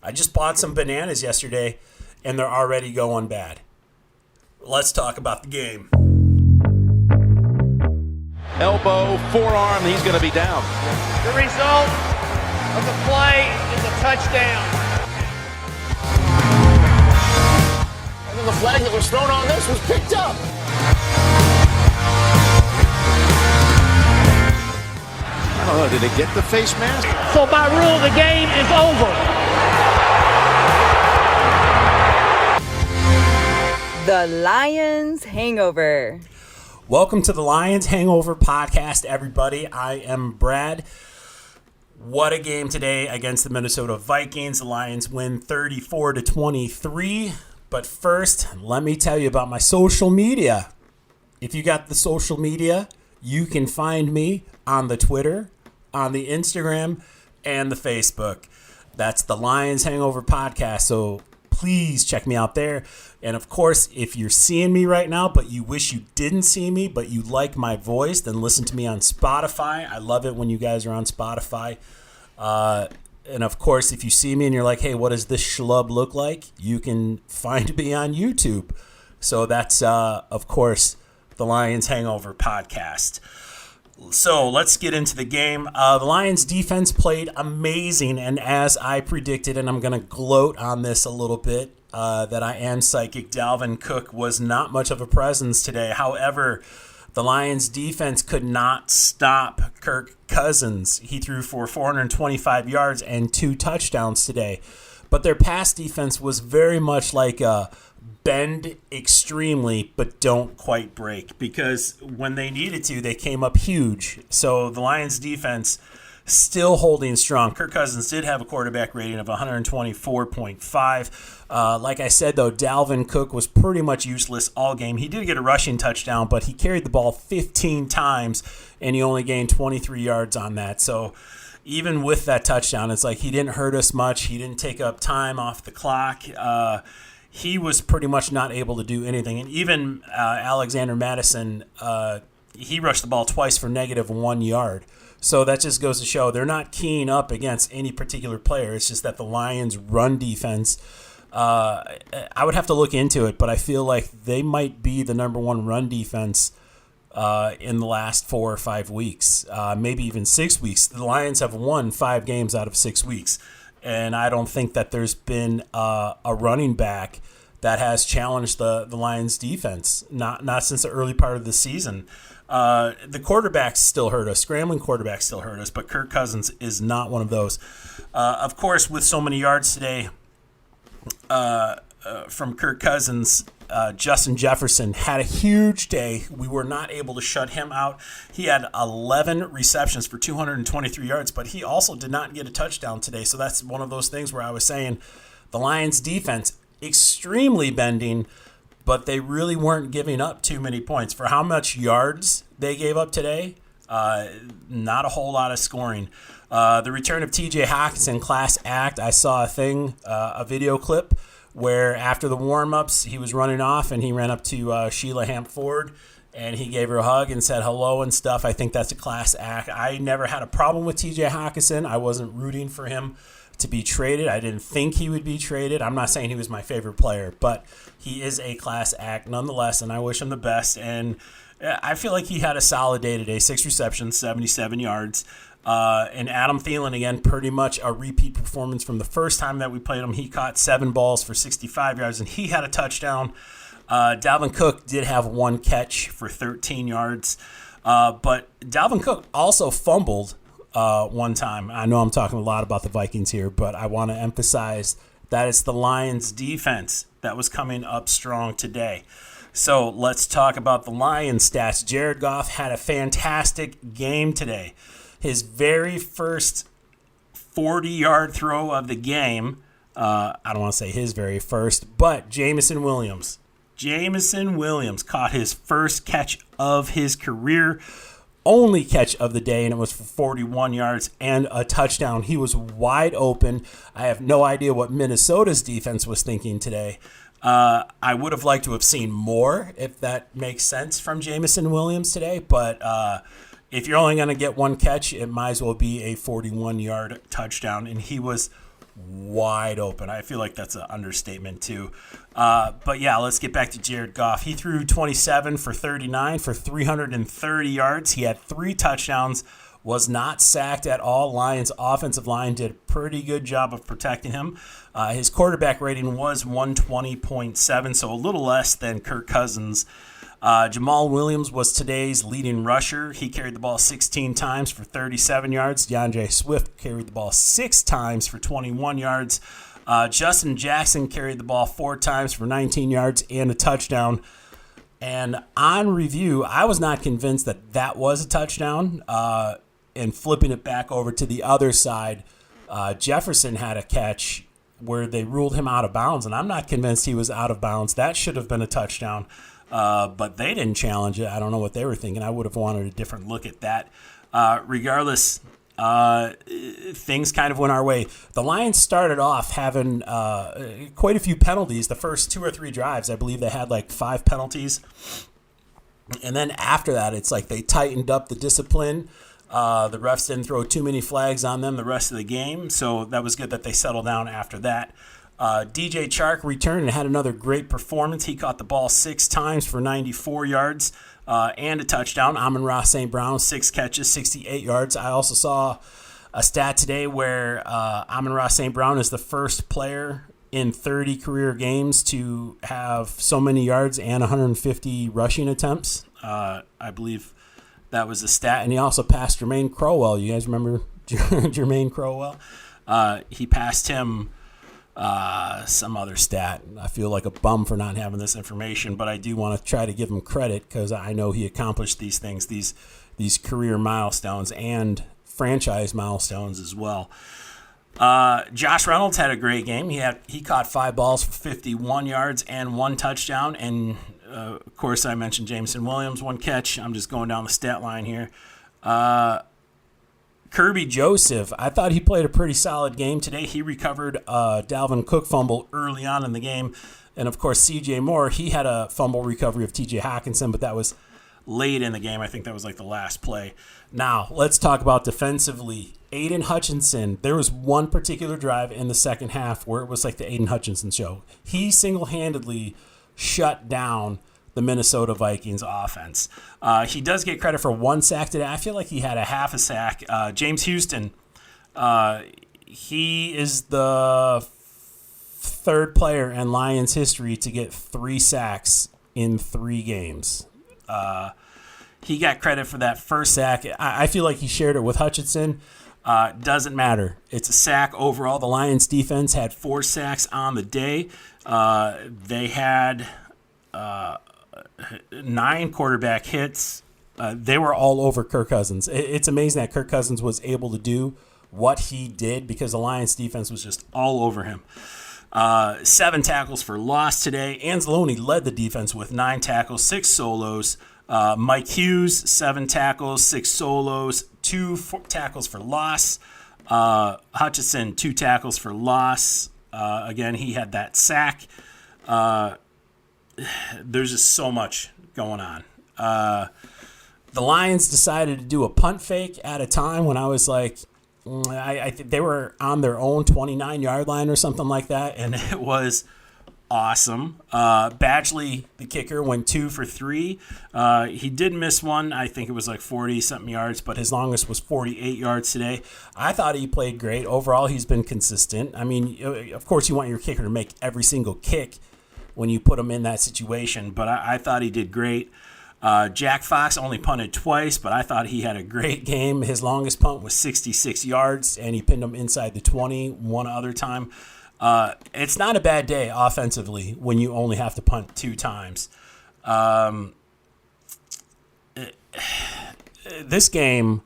I just bought some bananas yesterday, and they're already going bad. Let's talk about the game. Elbow, forearm, he's going to be down. The result of the play is a touchdown. And then the flag that was thrown on this was picked up. I don't know, did it get the face mask? So by rule, the game is over. The Lions Hangover. Welcome to the Lions Hangover podcast, everybody. I am Brad. What a game today against the Minnesota Vikings. The Lions win 34-23. But first, let me tell you about my social media. If you got the social media, you can find me on the Twitter, on the Instagram, and the Facebook. That's the Lions Hangover podcast. So please check me out there. And of course, if you're seeing me right now, but you wish you didn't see me, but you like my voice, then listen to me on Spotify. I love it when you guys are on Spotify. And of course, if you see me and you're like, hey, what does this schlub look like? You can find me on YouTube. So that's, of course, the Lions Hangover podcast. So let's get into the game. The Lions defense played amazing, and as I predicted, and I'm going to gloat on this a little bit, that I am psychic, Dalvin Cook was not much of a presence today. However, the Lions defense could not stop Kirk Cousins. He threw for 425 yards and 2 touchdowns today. But their pass defense was very much like a bend extremely, but don't quite break, because when they needed to, they came up huge. So the Lions defense still holding strong. Kirk Cousins did have a quarterback rating of 124.5. Like I said, though, Dalvin Cook was pretty much useless all game. He did get a rushing touchdown, but he carried the ball 15 times, and he only gained 23 yards on that. So even with that touchdown, it's like he didn't hurt us much. He didn't take up time off the clock. He was pretty much not able to do anything. And even Alexander Madison, he rushed the ball twice for -1 yard. So that just goes to show they're not keying up against any particular player. It's just that the Lions' run defense, I would have to look into it, but I feel like they might be the number one run defense in the last 4 or 5 weeks, maybe even 6 weeks. The Lions have won 5 games out of 6 weeks, and I don't think that there's been a running back that has challenged the Lions' defense, not since the early part of the season. The quarterbacks still hurt us. Scrambling quarterbacks still hurt us, but Kirk Cousins is not one of those. Of course, with so many yards today from Kirk Cousins, Justin Jefferson had a huge day. We were not able to shut him out. He had 11 receptions for 223 yards, but he also did not get a touchdown today. So that's one of those things where I was saying the Lions defense extremely bending, but they really weren't giving up too many points. For how much yards they gave up today, not a whole lot of scoring. The return of TJ Hutchinson, class act. I saw a video clip where after the warm-ups, he was running off and he ran up to Sheila Hamp-Ford and he gave her a hug and said hello and stuff. I think that's a class act. I never had a problem with TJ Hutchinson. I wasn't rooting for him to be traded. I didn't think he would be traded. I'm not saying he was my favorite player, but he is a class act nonetheless, and I wish him the best. And I feel like he had a solid day today, 6 receptions, 77 yards. And Adam Thielen, again, pretty much a repeat performance from the first time that we played him. He caught 7 balls for 65 yards, and he had a touchdown. Dalvin Cook did have 1 catch for 13 yards. But Dalvin Cook also fumbled one time. I know I'm talking a lot about the Vikings here, but I want to emphasize that it's the Lions defense that was coming up strong today. So let's talk about the Lions stats. Jared Goff had a fantastic game today. His very first 40-yard throw of the game, I don't want to say his very first, but Jameson Williams caught his first catch of his career. Only catch of the day, and it was for 41 yards and a touchdown. He was wide open. I have no idea what Minnesota's defense was thinking today. I would have liked to have seen more, if that makes sense, from Jameson Williams today. But if you're only going to get 1 catch, it might as well be a 41-yard touchdown. And he was wide open. I feel like that's an understatement too. But yeah, let's get back to Jared Goff. He threw 27 for 39 for 330 yards. He had 3 touchdowns, was not sacked at all. Lions offensive line did a pretty good job of protecting him. His quarterback rating was 120.7, so a little less than Kirk Cousins. Jamal Williams was today's leading rusher. He carried the ball 16 times for 37 yards. DeAndre Swift carried the ball 6 times for 21 yards. Justin Jackson carried the ball 4 times for 19 yards and a touchdown. And on review, I was not convinced that that was a touchdown. And flipping it back over to the other side, Jefferson had a catch where they ruled him out of bounds, and I'm not convinced he was out of bounds. That should have been a touchdown. But they didn't challenge it. I don't know what they were thinking. I would have wanted a different look at that. Regardless, things kind of went our way. The Lions started off having quite a few penalties. The first 2 or 3 drives, I believe they had like 5 penalties. And then after that, it's like they tightened up the discipline. The refs didn't throw too many flags on them the rest of the game, so that was good that they settled down after that. DJ Chark returned and had another great performance. He caught the ball 6 times for 94 yards and a touchdown. Amon-Ra St. Brown, 6 catches, 68 yards. I also saw a stat today where Amon-Ra St. Brown is the first player in 30 career games to have so many yards and 150 rushing attempts. I believe that was a stat. And he also passed Jermaine Crowell. You guys remember Jermaine Crowell? He passed him some other stat. I feel like a bum for not having this information, but I do want to try to give him credit because I know he accomplished these things, these career milestones and franchise milestones as well. Josh Reynolds had a great game. He caught 5 balls for 51 yards and 1 touchdown. And of course, I mentioned Jameson Williams, 1 catch. I'm just going down the stat line here. Kirby Joseph, I thought he played a pretty solid game today. He recovered a Dalvin Cook fumble early on in the game. And, of course, C.J. Moore, he had a fumble recovery of T.J. Hawkinson, but that was late in the game. I think that was like the last play. Now, let's talk about defensively. Aiden Hutchinson, there was one particular drive in the second half where it was like the Aiden Hutchinson show. He single-handedly shut down the Minnesota Vikings offense. He does get credit for 1 sack today. I feel like he had a half a sack. James Houston, he is the 3rd player in Lions history to get 3 sacks in 3 games. He got credit for that first sack. I feel like he shared it with Hutchinson. Doesn't matter. It's a sack overall. The Lions defense had 4 sacks on the day. They had 9 quarterback hits. They were all over Kirk Cousins. It's amazing that Kirk Cousins was able to do what he did because the Lions defense was just all over him. 7 tackles for loss today. Anzalone led the defense with 9 tackles, 6 solos. Mike Hughes, 7 tackles, 6 solos, 2 tackles for loss. Hutchinson, 2 tackles for loss. Again, he had that sack. There's just so much going on. The Lions decided to do a punt fake at a time when I was like, I think they were on their own 29-yard line or something like that, and it was awesome. Badgley, the kicker, went 2 for 3. He did miss one. I think it was like 40-something yards, but his longest was 48 yards today. I thought he played great. Overall, he's been consistent. I mean, of course, you want your kicker to make every single kick when you put him in that situation, but I thought he did great. Jack Fox only punted twice, but I thought he had a great game. His longest punt was 66 yards, and he pinned him inside the 20 one other time. It's not a bad day offensively when you only have to punt 2 times. This game,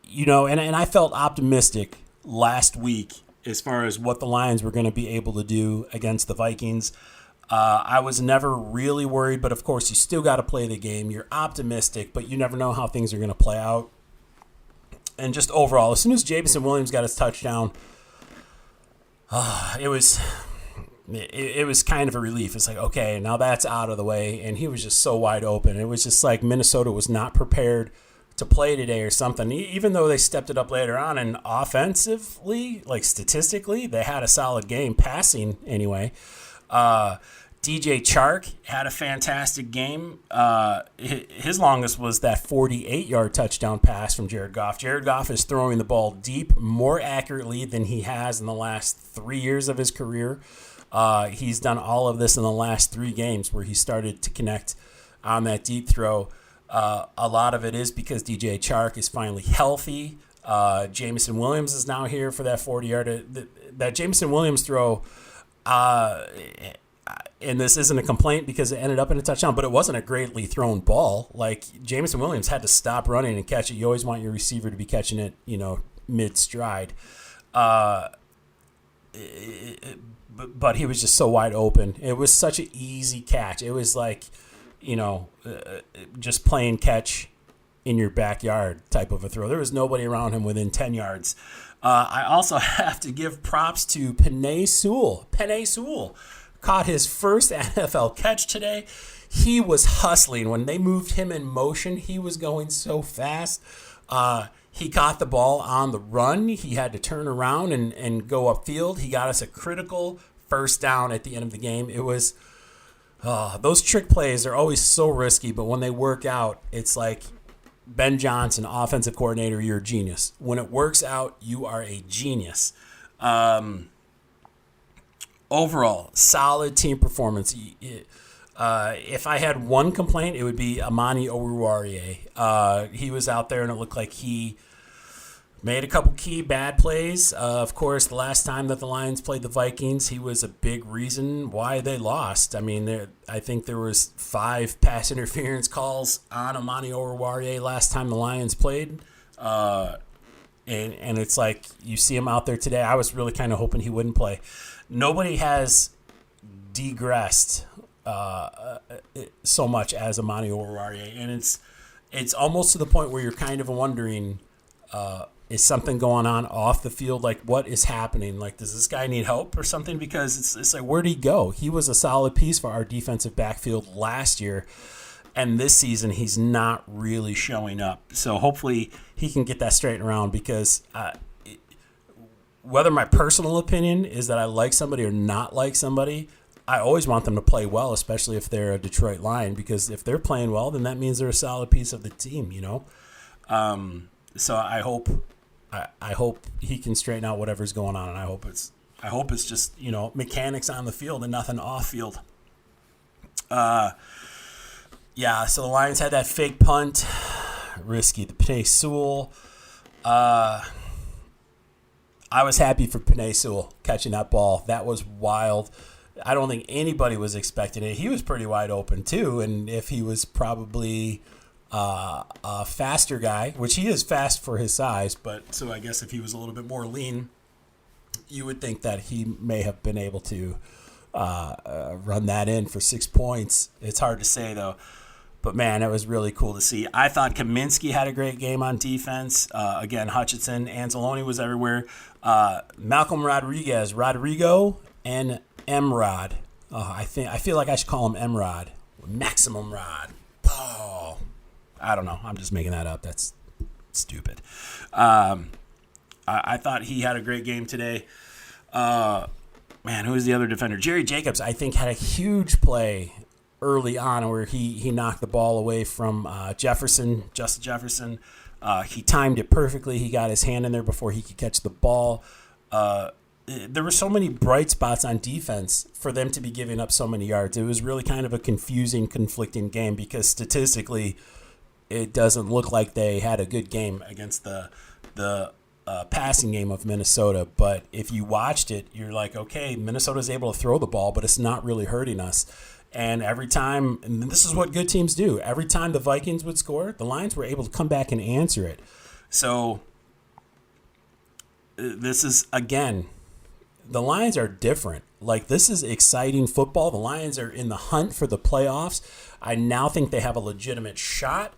you know, and I felt optimistic last week as far as what the Lions were going to be able to do against the Vikings. I was never really worried, but of course you still got to play the game. You're optimistic, but you never know how things are going to play out. And just overall, as soon as Jameson Williams got his touchdown, it was kind of a relief. It's like, okay, now that's out of the way, and he was just so wide open. It was just like Minnesota was not prepared to play today or something, even though they stepped it up later on. And offensively, like statistically, they had a solid game, passing anyway. DJ Chark had a fantastic game. His longest was that 48-yard touchdown pass from Jared Goff. Jared Goff is throwing the ball deep more accurately than he has in the last 3 years of his career. He's done all of this in the last 3 games where he started to connect on that deep throw. A lot of it is because DJ Chark is finally healthy. Jameson Williams is now here for that 40-yard. That Jameson Williams throw, and this isn't a complaint because it ended up in a touchdown, but it wasn't a greatly thrown ball. Like, Jameson Williams had to stop running and catch it. You always want your receiver to be catching it, mid-stride. But he was just so wide open. It was such an easy catch. It was like, just playing catch in your backyard type of a throw. There was nobody around him within 10 yards. I also have to give props to Penei Sewell. Penei Sewell caught his first NFL catch today. He was hustling. When they moved him in motion, he was going so fast. He caught the ball on the run. He had to turn around and go upfield. He got us a critical first down at the end of the game. It was those trick plays are always so risky, but when they work out, it's like Ben Johnson, offensive coordinator, you're a genius. When it works out, you are a genius. Overall, solid team performance. If I had one complaint, it would be Amani Oruwariye. He was out there, and it looked like he made a couple key bad plays. Of course, the last time that the Lions played the Vikings, he was a big reason why they lost. I mean, I think there was 5 pass interference calls on Amani Oruwariye last time the Lions played. And it's like you see him out there today. I was really kind of hoping he wouldn't play. Nobody has digressed so much as Amani Oruwariye, and it's almost to the point where you're kind of wondering, is something going on off the field? Like, what is happening? Like, does this guy need help or something? Because it's like, where'd he go? He was a solid piece for our defensive backfield last year, and this season he's not really showing up. So hopefully he can get that straightened around, because whether my personal opinion is that I like somebody or not like somebody, I always want them to play well, especially if they're a Detroit Lion, because if they're playing well, then that means they're a solid piece of the team, So I hope he can straighten out whatever's going on, and I hope it's just, mechanics on the field and nothing off field. So the Lions had that fake punt, risky. The Penei Sewell. I was happy for Penei Sewell catching that ball. That was wild. I don't think anybody was expecting it. He was pretty wide open too, and if he was probably a faster guy, which he is fast for his size, but so I guess if he was a little bit more lean, you would think that he may have been able to run that in for 6 points. It's hard to say though. But, man, it was really cool to see. I thought Kaminsky had a great game on defense. Again, Hutchinson, Anzalone was everywhere. Malcolm Rodrigo, and Emrod. I feel like I should call him Emrod. Maximum Rod. Oh, I don't know. I'm just making that up. That's stupid. I thought he had a great game today. Man, who was the other defender? Jerry Jacobs, I think, had a huge play early on where he knocked the ball away from Justin Jefferson. He timed it perfectly. He got his hand in there before he could catch the ball. There were so many bright spots on defense for them to be giving up so many yards. It was really kind of a confusing, conflicting game because statistically it doesn't look like they had a good game against the passing game of Minnesota. But if you watched it, you're like, okay, Minnesota's able to throw the ball, but it's not really hurting us. And every time, and this is what good teams do, every time the Vikings would score, the Lions were able to come back and answer it. So this is, again, the Lions are different. Like, this is exciting football. The Lions are in the hunt for the playoffs. I now think they have a legitimate shot.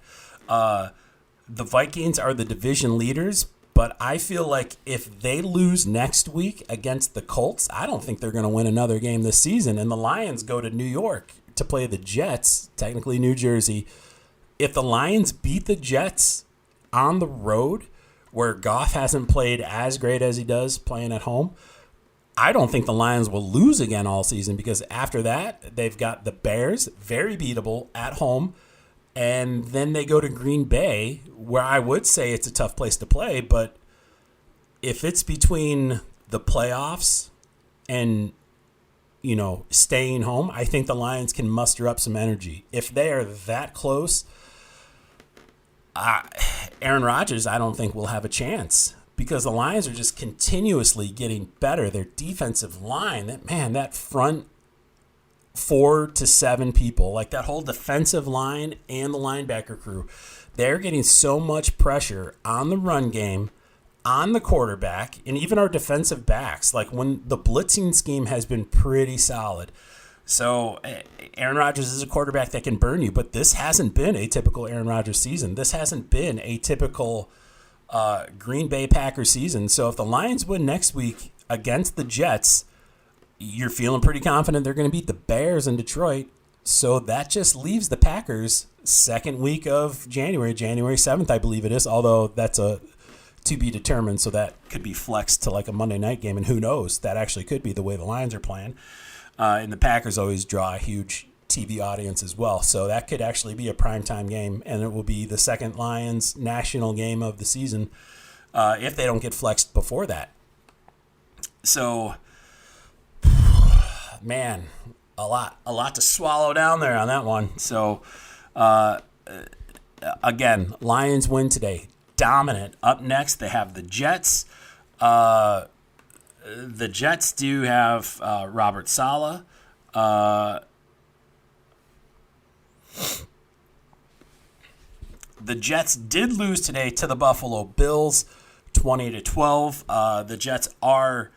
The Vikings are the division leaders, but I feel like if they lose next week against the Colts, I don't think they're going to win another game this season. And the Lions go to New York to play the Jets, technically New Jersey. If the Lions beat the Jets on the road where Goff hasn't played as great as he does playing at home, I don't think the Lions will lose again all season, because after that, they've got the Bears, very beatable, at home. And then they go to Green Bay, where I would say it's a tough place to play. But if it's between the playoffs and, staying home, I think the Lions can muster up some energy. If they are that close, Aaron Rodgers, I don't think will have a chance, because the Lions are just continuously getting better. Their defensive line, that front 4 to 7 people, like that whole defensive line and the linebacker crew, they're getting so much pressure on the run game, on the quarterback, and even our defensive backs. Like, when the blitzing scheme has been pretty solid. So Aaron Rodgers is a quarterback that can burn you, but this hasn't been a typical Aaron Rodgers season. This hasn't been a typical Green Bay Packers season. So if the Lions win next week against the Jets, you're feeling pretty confident they're going to beat the Bears in Detroit. So that just leaves the Packers second week of January 7th, I believe it is, although that's a to be determined. So that could be flexed to like a Monday night game, and who knows, that actually could be the way the Lions are playing. And the Packers always draw a huge TV audience as well. So that could actually be a primetime game, and it will be the second Lions national game of the season if they don't get flexed before that. So, man, a lot to swallow down there on that one. So, again, Lions win today. Dominant. Up next, they have the Jets. The Jets do have Robert Saleh. The Jets did lose today to the Buffalo Bills, 20-12. The Jets are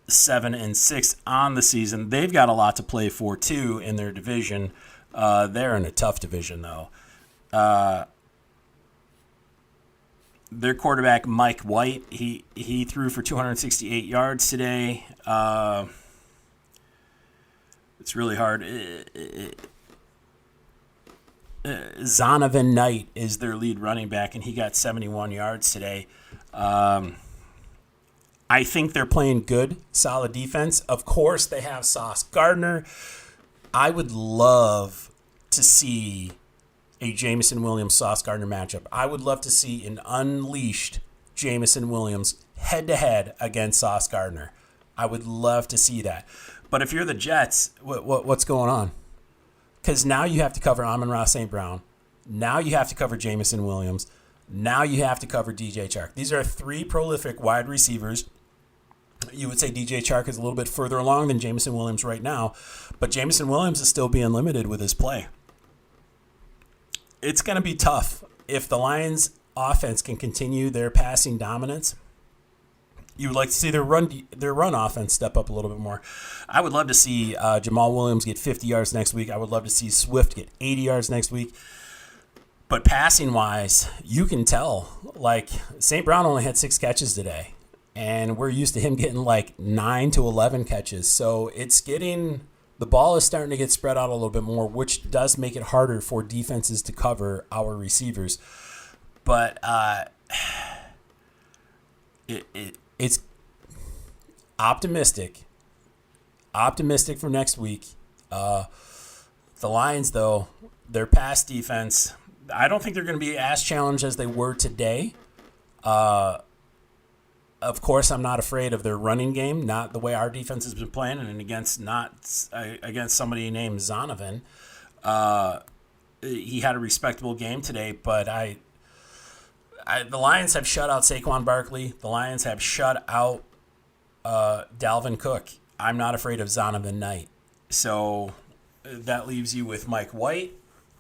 7-6 on the season. They've got a lot to play for too in their division. They're in a tough division though. Their quarterback, Mike White, he threw for 268 yards today. It's really hard. Zonovan Knight is their lead running back, and he got 71 yards today. I think they're playing good, solid defense. Of course, they have Sauce Gardner. I would love to see a Jameson Williams-Sauce Gardner matchup. I would love to see an unleashed Jameson Williams head-to-head against Sauce Gardner. I would love to see that. But if you're the Jets, what's going on? Because now you have to cover Amon-Ra St. Brown. Now you have to cover Jameson Williams. Now you have to cover DJ Chark. These are three prolific wide receivers. You would say DJ Chark is a little bit further along than Jameson Williams right now, but Jameson Williams is still being limited with his play. It's going to be tough. If the Lions offense can continue their passing dominance, you would like to see their run offense step up a little bit more. I would love to see Jamal Williams get 50 yards next week. I would love to see Swift get 80 yards next week. But passing-wise, you can tell, like, St. Brown only had 6 catches today, and we're used to him getting like 9 to 11 catches. So it's getting – the ball is starting to get spread out a little bit more, which does make it harder for defenses to cover our receivers. But it's optimistic for next week. The Lions, though, their pass defense, I don't think they're going to be as challenged as they were today. Of course, I'm not afraid of their running game, not the way our defense has been playing, and against somebody named Zonovan. He had a respectable game today, but the Lions have shut out Saquon Barkley. The Lions have shut out Dalvin Cook. I'm not afraid of Zonovan Knight. So that leaves you with Mike White.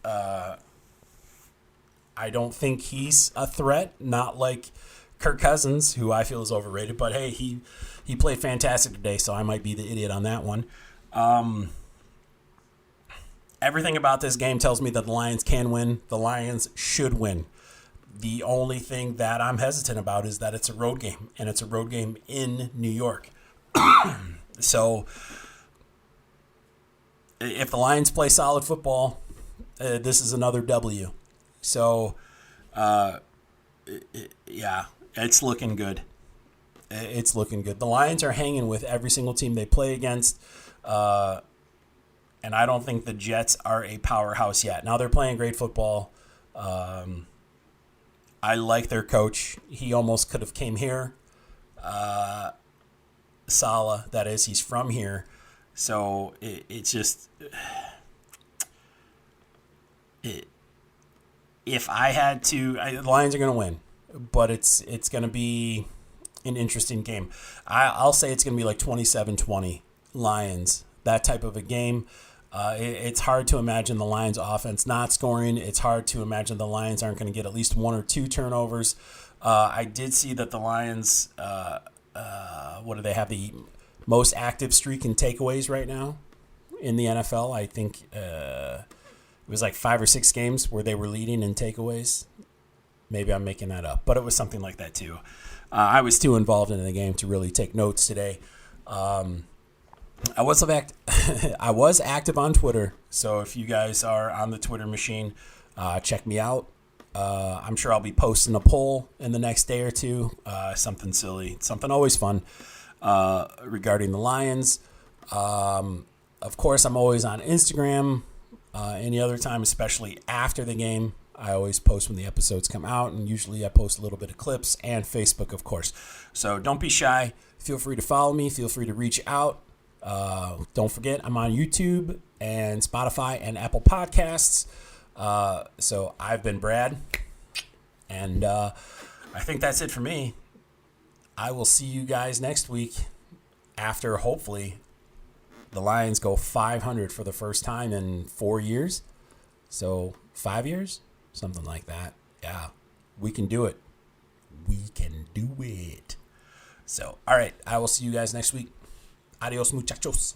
I don't think he's a threat, not like Kirk Cousins, who I feel is overrated. But, hey, he played fantastic today, so I might be the idiot on that one. Everything about this game tells me that the Lions can win. The Lions should win. The only thing that I'm hesitant about is that it's a road game, and it's a road game in New York. So if the Lions play solid football, this is another W. So Yeah, it's looking good. It's looking good. The Lions are hanging with every single team they play against. And I don't think the Jets are a powerhouse yet. Now they're playing great football. I like their coach. He almost could have came here. Saleh, that is, he's from here. So it's just... if I had to... the Lions are going to win. But it's going to be an interesting game. I'll say it's going to be like 27-20 Lions. That type of a game. It's hard to imagine the Lions offense not scoring. It's hard to imagine the Lions aren't going to get at least 1 or 2 turnovers. I did see that the Lions, what do they have, the most active streak in takeaways right now in the NFL. I think it was like 5 or 6 games where they were leading in takeaways. Maybe I'm making that up, but it was something like that too. I was too involved in the game to really take notes today. I was active on Twitter, so if you guys are on the Twitter machine, check me out. I'm sure I'll be posting a poll in the next day or two, something silly, something always fun regarding the Lions. Of course, I'm always on Instagram. Any other time, especially after the game, I always post when the episodes come out, and usually I post a little bit of clips, and Facebook, of course. So don't be shy. Feel free to follow me. Feel free to reach out. Don't forget, I'm on YouTube and Spotify and Apple Podcasts. So I've been Brad, and I think that's it for me. I will see you guys next week after, hopefully, the Lions go 500 for the first time in 4 years. So 5 years, something like that. Yeah, we can do it. We can do it. So, all right, I will see you guys next week. Adios, muchachos.